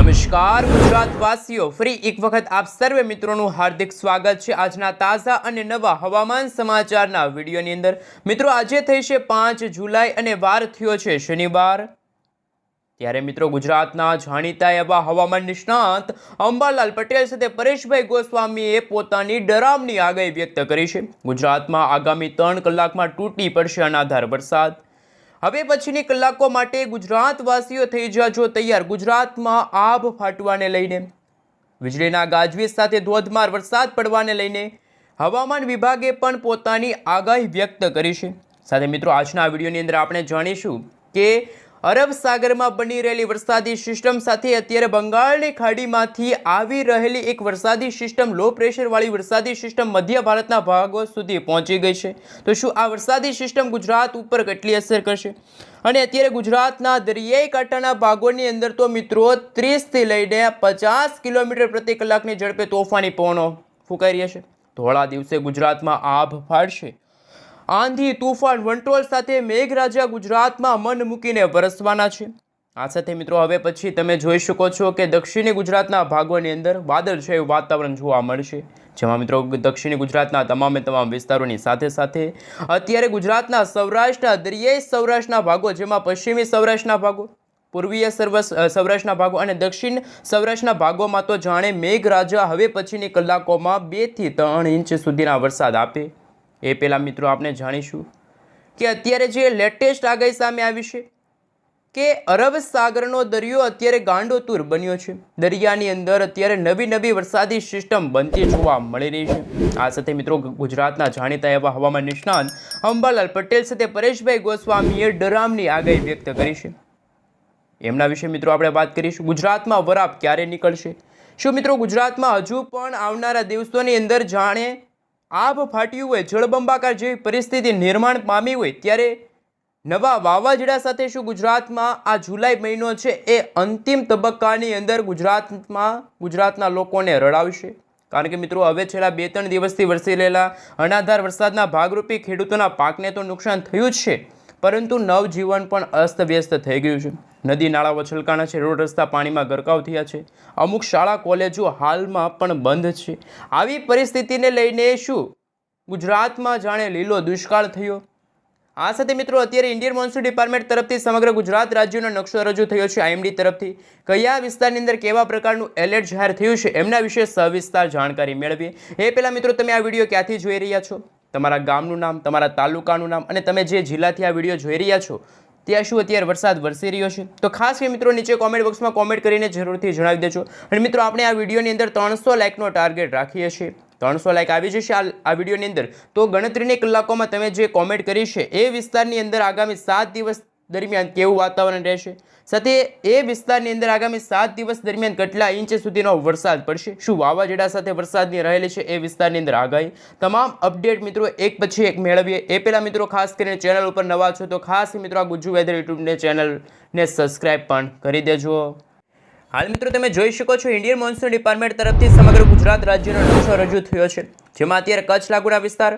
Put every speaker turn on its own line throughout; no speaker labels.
નમસ્કાર ગુજરાતવાસીઓ, ફરી એક વખત આપ સર્વે મિત્રોનું હાર્દિક સ્વાગત છે આજના તાજા અને નવા હવામાન સમાચારના વિડીયોની અંદર। મિત્રો, આજે થઈ છે 5 જુલાઈ અને વાર થયો છે શનિવાર। ત્યારે મિત્રો, ગુજરાતના જાણીતા એવા હવામાન નિષ્ણાત અંબાલાલ પટેલ સાથે પરેશભાઈ ગોસ્વામીએ પોતાની ડરામણી આગાહી વ્યક્ત કરી છે। ગુજરાતમાં આગામી 3 કલાકમાં તૂટી પડશે અનાધાર વરસાદ। હવે પછીની કલાકો માટે ગુજરાતવાસીઓ થઈ જાજો તૈયાર। ગુજરાતમાં આભ ફાટવાને લઈને, વીજળીના ગાજવીજ સાથે ધોધમાર વરસાદ પડવાને લઈને હવામાન વિભાગે પણ પોતાની આગાહી વ્યક્ત કરી છે। સાથે મિત્રો, આજના વિડીયોની અંદર આપણે જાણીશું કે અરબ સાગરમાં બની રહેલી વરસાદી સિસ્ટમ સાથે અત્યારે બંગાળની ખાડીમાંથી આવી રહેલી એક વરસાદી સિસ્ટમ, લો પ્રેશરવાળી વરસાદી સિસ્ટમ મધ્ય ભારતના ભાગો સુધી પહોંચી ગઈ છે। તો શું આ વરસાદી સિસ્ટમ ગુજરાત ઉપર કેટલી અસર કરશે? અને અત્યારે ગુજરાતના દરિયાઈ કાંઠાના ભાગોની અંદર તો મિત્રો 30થી લઈને 50 કિલોમીટર પ્રતિ કલાકની ઝડપે તોફાની પવનો ફૂંકાઈ રહ્યા છે। ધોળા દિવસે ગુજરાતમાં આભ ફાટશે। આંધી, તુફાન, વંટોળ સાથે મેઘરાજા ગુજરાતમાં મન મૂકીને વરસવાના છે। આ સાથે મિત્રો, હવે પછી તમે જોઈ શકો છો કે દક્ષિણી ગુજરાતના ભાગોની અંદર વાદળછાયું વાતાવરણ જોવા મળશે, જેમાં મિત્રો દક્ષિણી ગુજરાતના તમામ વિસ્તારોની સાથે સાથે અત્યારે ગુજરાતના સૌરાષ્ટ્રના દરિયાઈ સૌરાષ્ટ્રના ભાગો, જેમાં પશ્ચિમી સૌરાષ્ટ્રના ભાગો, પૂર્વીય સૌરાષ્ટ્રના ભાગો અને દક્ષિણ સૌરાષ્ટ્રના ભાગોમાં તો જાણે મેઘરાજા હવે પછીની કલાકોમાં 2 થી 3 ઇંચ સુધીના વરસાદ આપે। એ પહેલાં મિત્રો, આપણે જાણીશું કે અત્યારે જે લેટેસ્ટ આગાહી સામે આવી છે કે અરબ સાગરનો દરિયો અત્યારે ગાંડોતુર બન્યો છે। દરિયાની અંદર અત્યારે નવી વરસાદી સિસ્ટમ બનતી જોવા મળી રહી છે। આ સાથે મિત્રો, ગુજરાતના જાણીતા એવા હવામાન નિષ્ણાત અંબાલાલ પટેલ સાથે પરેશભાઈ ગોસ્વામીએ ડરામણી આગાહી વ્યક્ત કરી છે। એમના વિશે મિત્રો આપણે વાત કરીશું। ગુજરાતમાં વરાપ ક્યારે નીકળશે? શું મિત્રો ગુજરાતમાં હજુ પણ આવનારા દિવસોની અંદર જાણે આભ ફાટ્યું હોય, જળબંબાકાર જેવી પરિસ્થિતિ નિર્માણ પામી હોય, ત્યારે નવા વાવાઝોડા સાથે શું ગુજરાતમાં આ જુલાઈ મહિનો છે એ અંતિમ તબક્કાની અંદર ગુજરાતના લોકોને રડાવશે? કારણ કે મિત્રો, હવે છેલ્લા 2-3 દિવસથી વરસી રહેલા અનાધાર વરસાદના ભાગરૂપે ખેડૂતોના પાકને તો નુકસાન થયું જ છે, પરંતુ નવજીવન પણ અસ્તવ્યસ્ત થઈ ગયું છે। નદી નાળાઓ છલકાણા છે, રોડ રસ્તા પાણીમાં ગરકાવ થયા છે, અમુક શાળા કોલેજો હાલમાં પણ બંધ છે। આવી પરિસ્થિતિને લઈને શું ગુજરાતમાં જાણે લીલો દુષ્કાળ થયો? આ સાથે મિત્રો, અત્યારે ઇન્ડિયન મોન્સૂન ડિપાર્ટમેન્ટ તરફથી સમગ્ર ગુજરાત રાજ્યનો નકશો રજૂ થયો છે। IMD તરફથી કયા વિસ્તારની અંદર કેવા પ્રકારનું એલર્ટ જાહેર થયું છે એમના વિશે સવિસ્તાર જાણકારી મેળવીએ। એ પહેલાં મિત્રો, તમે આ વિડીયો ક્યાંથી જોઈ રહ્યા છો? તમારા ગામનું નામ, તમારા તાલુકાનું નામ અને તમે જે જિલ્લાથી આ વિડીયો જોઈ રહ્યા છો ત્યાં શું અત્યારે વરસાદ વરસી રહ્યો છે? તો ખાસ કરી મિત્રો, નીચે કોમેન્ટ બોક્સમાં કોમેન્ટ કરીને જરૂરથી જણાવી દેજો। અને મિત્રો, આપણે આ વિડીયોની અંદર 300 લાઇકનો ટાર્ગેટ રાખીએ છીએ। 300 લાઇક આવી જશે આ વિડીયોની અંદર તો ગણતરીની કલાકોમાં તમે જે કોમેન્ટ કરી છે એ વિસ્તારની અંદર આગામી 7 દિવસ દરમિયાન કેવું વાતાવરણ રહેશે, સાથે એ વિસ્તારની અંદર આગામી 7 દિવસ દરમિયાન કેટલા ઇંચ સુધીનો વરસાદ પડશે, શું વાવાઝોડા સાથે વરસાદની રહેલી છે એ વિસ્તારની અંદર આગાહી, તમામ અપડેટ મિત્રો એક પછી એક મેળવીએ। એ પહેલાં મિત્રો, ખાસ કરીને ચેનલ ઉપર નવા છો તો ખાસ મિત્રો આ ગુજ્જુ વેધર યુટ્યુબને ચેનલને સબસ્ક્રાઈબ પણ કરી દેજો। હાલ મિત્રો, તમે જોઈ શકો છો ઇન્ડિયન મોન્સૂન ડિપાર્ટમેન્ટ તરફથી સમગ્ર ગુજરાત રાજ્યનો નકશો રજૂ થયો છે, જેમાં અત્યારે કચ્છ લાગુના વિસ્તાર,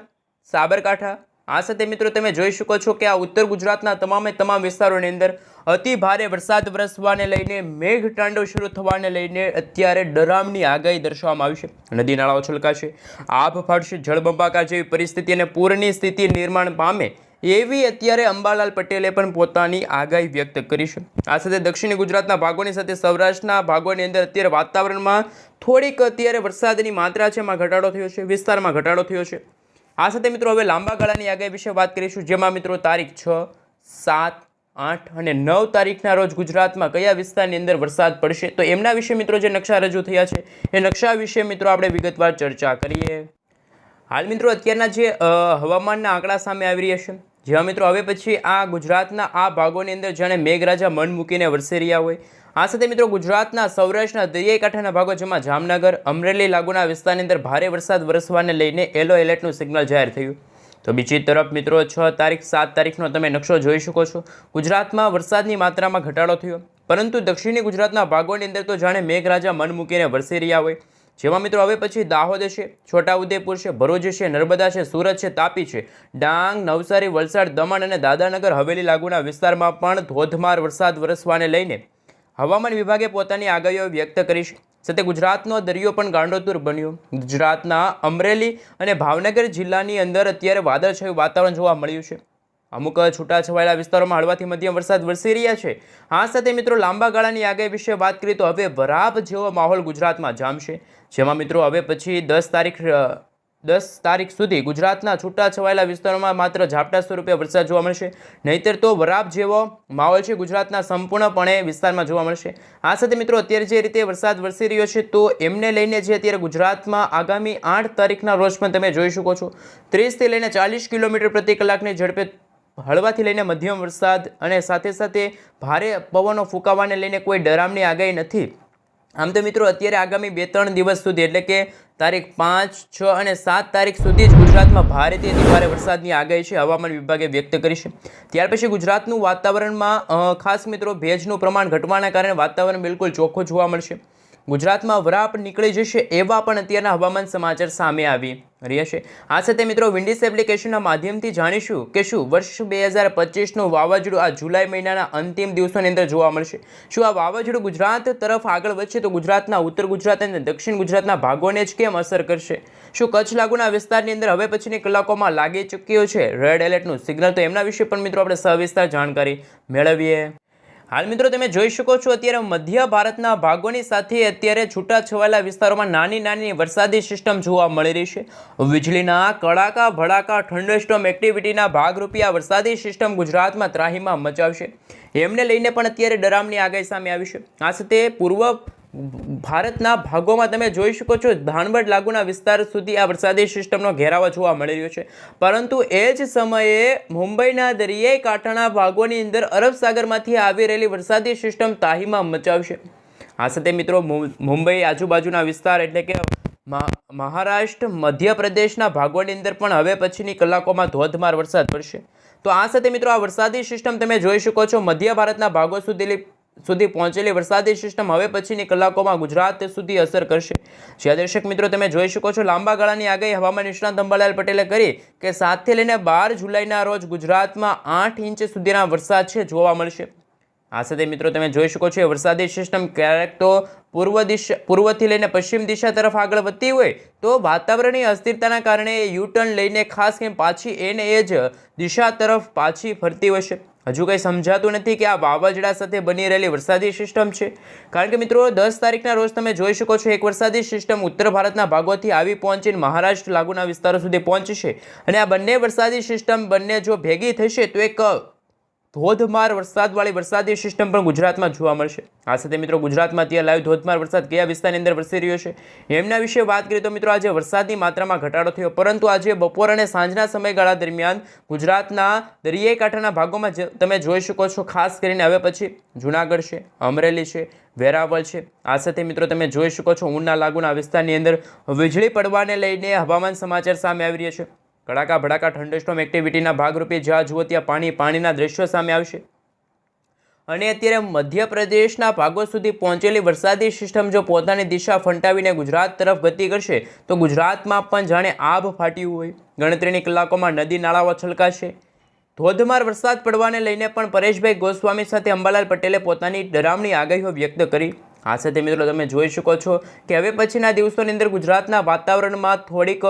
સાબરકાંઠા, આ સાથે મિત્રો તમે જોઈ શકો છો કે આ ઉત્તર ગુજરાતના તમામ વિસ્તારોની અંદર અતિ ભારે વરસાદ વરસવાને લઈને, મેઘતાંડવ શરૂ થવાને લઈને અત્યારે ડરામણી આગાહી દર્શાવવામાં આવી છે। નદી નાળાઓ છલકાશે, આભ ફાટશે, જળબંબાકાર જેવી પરિસ્થિતિ અને પૂરની સ્થિતિ નિર્માણ પામે એવી અત્યારે અંબાલાલ પટેલે પણ પોતાની આગાહી વ્યક્ત કરી છે। આ સાથે દક્ષિણી ગુજરાતના ભાગોની સાથે સૌરાષ્ટ્રના ભાગોની અંદર અત્યારે વાતાવરણમાં થોડીક અત્યારે વરસાદની માત્રા છે એમાં ઘટાડો થયો છે, વિસ્તારમાં ઘટાડો થયો છે। આ સાથે મિત્રો, હવે લાંબા ગાળાની આગાહી વિશે વાત કરીશું, જેમાં મિત્રો તારીખ 6, 7, 8 અને 9 તારીખના રોજ ગુજરાતમાં કયા વિસ્તારની અંદર વરસાદ પડશે તો એમના વિશે મિત્રો જે નકશા રજૂ થયા છે એ નકશા વિશે મિત્રો આપણે વિગતવાર ચર્ચા કરીએ। હાલ મિત્રો, અત્યારના જે હવામાનના આંકડા સામે આવી રહ્યા છે, જેમાં મિત્રો હવે પછી આ ગુજરાતના આ ભાગોની અંદર જાણે મેઘરાજા મન મૂકીને વરસી રહ્યા હોય। આ સાથે મિત્રો, ગુજરાતના સૌરાષ્ટ્રના દરિયાઈ કાંઠાના ભાગો, જેમાં જામનગર, અમરેલી લાગુના વિસ્તારની અંદર ભારે વરસાદ વરસવાને લઈને યલો એલર્ટનું સિગ્નલ જાહેર થયું। તો બીજી તરફ મિત્રો 6 તારીખ 7 તારીખનો તમે નકશો જોઈ શકો છો, ગુજરાતમાં વરસાદની માત્રામાં ઘટાડો થયો, પરંતુ દક્ષિણી ગુજરાતના ભાગોની અંદર તો જાણે મેઘરાજા મન મૂકીને વરસી રહ્યા હોય। જેમાં મિત્રો હવે પછી દાહોદ છે, છોટાઉદેપુર છે, ભરૂચ છે, નર્મદા છે, સુરત છે, તાપી છે, ડાંગ, નવસારી, વલસાડ, દમણ અને દાદરાનગર હવેલી લાગુના વિસ્તારમાં પણ ધોધમાર વરસાદ વરસવાને લઈને હવામાન વિભાગે પોતાની આગાહીઓ વ્યક્ત કરી છે. સાથે ગુજરાતનો દરિયો પણ ગાંડોતુર બન્યો. ગુજરાતના અમરેલી અને ભાવનગર જિલ્લાની અંદર અત્યારે વાદળછાયું વાતાવરણ જોવા મળ્યું છે. અમુક છૂટાછવાયેલા વિસ્તારોમાં હળવાથી મધ્યમ વરસાદ વરસી રહ્યા છે. આ સાથે મિત્રો લાંબા ગાળાની આગાહી વિશે વાત કરીએ તો હવે વરાપ જેવો માહોલ ગુજરાતમાં જામશે, જેમાં મિત્રો હવે પછી 10 તારીખ સુધી ગુજરાતના છૂટાછવાયેલા વિસ્તારોમાં માત્ર ઝાપટા સ્વરૂપે વરસાદ જોવા મળશે. નહીંતર તો વરાપ જેવો માહોલ છે ગુજરાતના સંપૂર્ણપણે વિસ્તારમાં જોવા મળશે. આ સાથે મિત્રો અત્યારે જે રીતે વરસાદ વરસી રહ્યો છે તો એમને લઈને જે અત્યારે ગુજરાતમાં આગામી 8 તારીખના રોજ પણ તમે જોઈ શકો છો 30થી લઈને 40 કિલોમીટર પ્રતિ કલાકની ઝડપે હળવાથી લઈને મધ્યમ વરસાદ અને સાથે સાથે ભારે પવનો ફૂંકાવાને લઈને કોઈ ડરામની આગાહી નથી. આમ તો મિત્રો અત્યારે આગામી 2-3 દિવસ સુધી એટલે કે તારીખ 5, 6 અને 7 તારીખ સુધી જ ગુજરાતમાં ભારેથી અતિ ભારે વરસાદની આગાહી છે હવામાન વિભાગે વ્યક્ત કરી છે. ત્યાર પછી ગુજરાતનું વાતાવરણમાં ખાસ મિત્રો ભેજનું પ્રમાણ ઘટવાના કારણે વાતાવરણ બિલકુલ ચોખ્ખું જોવા મળશે. ગુજરાતમાં વરાપ નીકળી જશે એવા પણ અત્યારના હવામાન સમાચાર સામે આવી રહ્યા છે. આ સાથે મિત્રો વિન્ડીસ એપ્લિકેશનના માધ્યમથી જાણીશું કે શું વર્ષ 2025નું વાવાઝોડું આ જુલાઈ મહિનાના અંતિમ દિવસોની અંદર જોવા મળશે. શું આ વાવાઝોડું ગુજરાત તરફ આગળ વધશે તો ગુજરાતના ઉત્તર ગુજરાત અને દક્ષિણ ગુજરાતના ભાગોને જ કેમ અસર કરશે? શું કચ્છ લાગુના વિસ્તારની અંદર હવે પછીની કલાકોમાં લાગી ચૂક્યો છે રેડ એલર્ટનું સિગ્નલ? તો એમના વિશે પણ મિત્રો આપણે સવિસ્તાર જાણકારી મેળવીએ. હાલ મિત્રો તમે જોઈ શકો છો અત્યારે મધ્ય ભારતના ભાગોની સાથે અત્યારે છૂટાછવાયેલા વિસ્તારોમાં નાની વરસાદી સિસ્ટમ જોવા મળી રહી છે. વીજળીના કડાકા ભડાકા થંડરસ્ટોર્મ એક્ટિવિટીના ભાગરૂપે આ વરસાદી સિસ્ટમ ગુજરાતમાં ત્રાહીમામ મચાવશે. એમને લઈને પણ અત્યારે ડરામની આગાહી સામે આવી છે. આ સાથે પૂર્વ ભારતના ભાગોમાં તમે જોઈ શકો છો ધાનવડ લાગુના વિસ્તાર સુધી આ વરસાદી સિસ્ટમનો ઘેરાવો જોવા મળી રહ્યો છે. પરંતુ એ જ સમયે મુંબઈના દરિયાઈ કાંઠાના ભાગોની અંદર અરબ સાગરમાંથી આવી રહેલી વરસાદી સિસ્ટમ તાહીમાં મચાવશે. આ સાથે મિત્રો મુંબઈ આજુબાજુના વિસ્તાર એટલે કે મહારાષ્ટ્ર, મધ્યપ્રદેશના ભાગોની અંદર પણ હવે પછીની કલાકોમાં ધોધમાર વરસાદ પડશે. તો આ સાથે મિત્રો આ વરસાદી સિસ્ટમ તમે જોઈ શકો છો મધ્ય ભારતના ભાગો સુધી પહોંચેલી વરસાદી સિસ્ટમ હવે પછીની કલાકોમાં ગુજરાત સુધી અસર કરશે. જ્યાં દર્શક મિત્રો તમે જોઈ શકો છો લાંબા ગાળાની આગાહી હવામાન નિષ્ણાત અંબાલાલ પટેલે કરી કે 7 થી લઈને 12 જુલાઈના રોજ ગુજરાતમાં 8 ઇંચ સુધીના વરસાદ છે જોવા મળશે. આ સાથે મિત્રો તમે જોઈ શકો છો વરસાદી સિસ્ટમ ક્યારેક તો પૂર્વથી લઈને પશ્ચિમ દિશા તરફ આગળ વધતી હોય તો વાતાવરણીય અસ્થિરતાના કારણે યુટર્ન લઈને ખાસ કરીને પાછી એ જ દિશા તરફ પાછી ફરતી હશે. હજુ કંઈ સમજાતું નથી કે આ વાવાઝોડા સાથે બની રહેલી વરસાદી સિસ્ટમ છે. કારણ કે મિત્રો 10 તારીખના રોજ તમે જોઈ શકો છો એક વરસાદી સિસ્ટમ ઉત્તર ભારતના ભાગોથી આવી પહોંચીને મહારાષ્ટ્ર લાગુના વિસ્તારો સુધી પહોંચશે અને આ બંને વરસાદી સિસ્ટમ જો ભેગી થશે તો એક ધોધમાર વરસાદવાળી વરસાદી સિસ્ટમ પણ ગુજરાતમાં જોવા મળશે. આ સાથે મિત્રો ગુજરાતમાં અત્યારે લાઈવ ધોધમાર વરસાદ કયા વિસ્તારની અંદર વરસી રહ્યો છે એમના વિશે વાત કરીએ તો મિત્રો આજે વરસાદની માત્રામાં ઘટાડો થયો, પરંતુ આજે બપોર અને સાંજના સમયગાળા દરમિયાન ગુજરાતના દરિયાઈ કાંઠાના ભાગોમાં તમે જોઈ શકો છો ખાસ કરીને હવે પછી જૂનાગઢ છે, અમરેલી છે, વેરાવળ છે. આ સાથે મિત્રો તમે જોઈ શકો છો ઉના લાગુના વિસ્તારની અંદર વીજળી પડવાને લઈને હવામાન સમાચાર સામે આવી રહ્યા છે. કડાકા ભડાકા થંડરસ્ટોર્મ એક્ટિવિટીના ભાગરૂપે જ્યાં જુઓ ત્યાં પાણીના દ્રશ્યો સામે આવશે. અને અત્યારે મધ્યપ્રદેશના ભાગો સુધી પહોંચેલી વરસાદી સિસ્ટમ જો પોતાની દિશા ફંટાવીને ગુજરાત તરફ ગતિ કરશે તો ગુજરાતમાં પણ જાણે આભ ફાટ્યું હોય. ગણતરીની કલાકોમાં નદી નાળાઓ છલકાશે. ધોધમાર વરસાદ પડવાને લઈને પણ પરેશભાઈ ગોસ્વામી સાથે અંબાલાલ પટેલે પોતાની ડરામણી આગાહીઓ વ્યક્ત કરી. આ સાથે મિત્રો તમે જોઈ શકો છો કે હવે પછીના દિવસોની અંદર ગુજરાતના વાતાવરણમાં થોડીક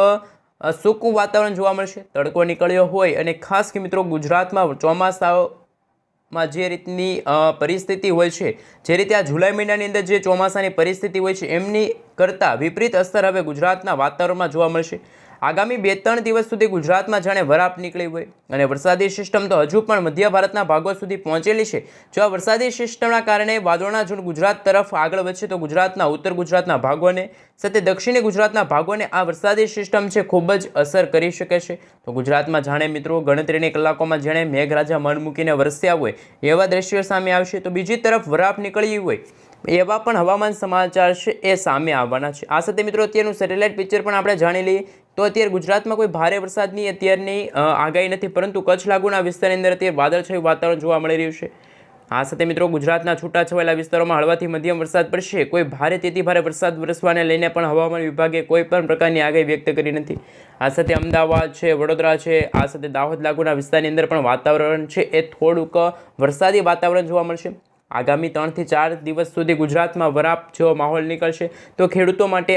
સૂકું વાતાવરણ જોવા મળશે. તડકો નીકળ્યો હોય અને ખાસ કે મિત્રો ગુજરાતમાં ચોમાસામાં જે રીતની પરિસ્થિતિ હોય છે, જે રીતે આ જુલાઈ મહિનાની અંદર જે ચોમાસાની પરિસ્થિતિ હોય છે એમની કરતાં વિપરીત અસર હવે ગુજરાતના વાતાવરણમાં જોવા મળશે. આગામી 2-3 દિવસ સુધી ગુજરાતમાં જાણે વરાપ નીકળી હોય અને વરસાદી સિસ્ટમ તો હજુ પણ મધ્ય ભારતના ભાગો સુધી પહોંચેલી છે. જો આ વરસાદી સિસ્ટમના કારણે વાદળોના ઝુંડ ગુજરાત તરફ આગળ વધશે તો ગુજરાતના ઉત્તર ગુજરાતના ભાગોને સાથે દક્ષિણી ગુજરાતના ભાગોને આ વરસાદી સિસ્ટમ છે ખૂબ જ અસર કરી શકે છે. તો ગુજરાતમાં જાણે મિત્રો ગણતરીની કલાકોમાં જાણે મેઘરાજા મન મૂકીને વરસ્યા હોય એવા દ્રશ્યો સામે આવશે. તો બીજી તરફ વરાપ નીકળી હોય એવા પણ હવામાન સમાચાર છે એ સામે આવવાના છે. આ સાથે મિત્રો અત્યારનું સેટેલાઇટ પિક્ચર પણ આપણે જાણી લઈએ તો અત્યારે ગુજરાતમાં કોઈ ભારે વરસાદની અત્યારની આગાહી નથી, પરંતુ કચ્છ લાગુના વિસ્તારની અંદર અત્યારે વાદળછાયું વાતાવરણ જોવા મળી રહ્યું છે. આ સાથે મિત્રો ગુજરાતના છૂટાછવાયેલા વિસ્તારોમાં હળવાથી મધ્યમ વરસાદ પડશે. કોઈ ભારેથી ભારે વરસાદ વરસવાને લઈને પણ હવામાન વિભાગે કોઈ પણ પ્રકારની આગાહી વ્યક્ત કરી નથી. આ સાથે અમદાવાદ છે, વડોદરા છે, આ સાથે દાહોદ લાગુના વિસ્તારની અંદર પણ વાતાવરણ છે એ થોડુંક વરસાદી વાતાવરણ જોવા મળશે. આગામી 3 થી 4 દિવસ સુધી ગુજરાતમાં વરાપ જેવો માહોલ નીકળશે, તો ખેડૂતો માટે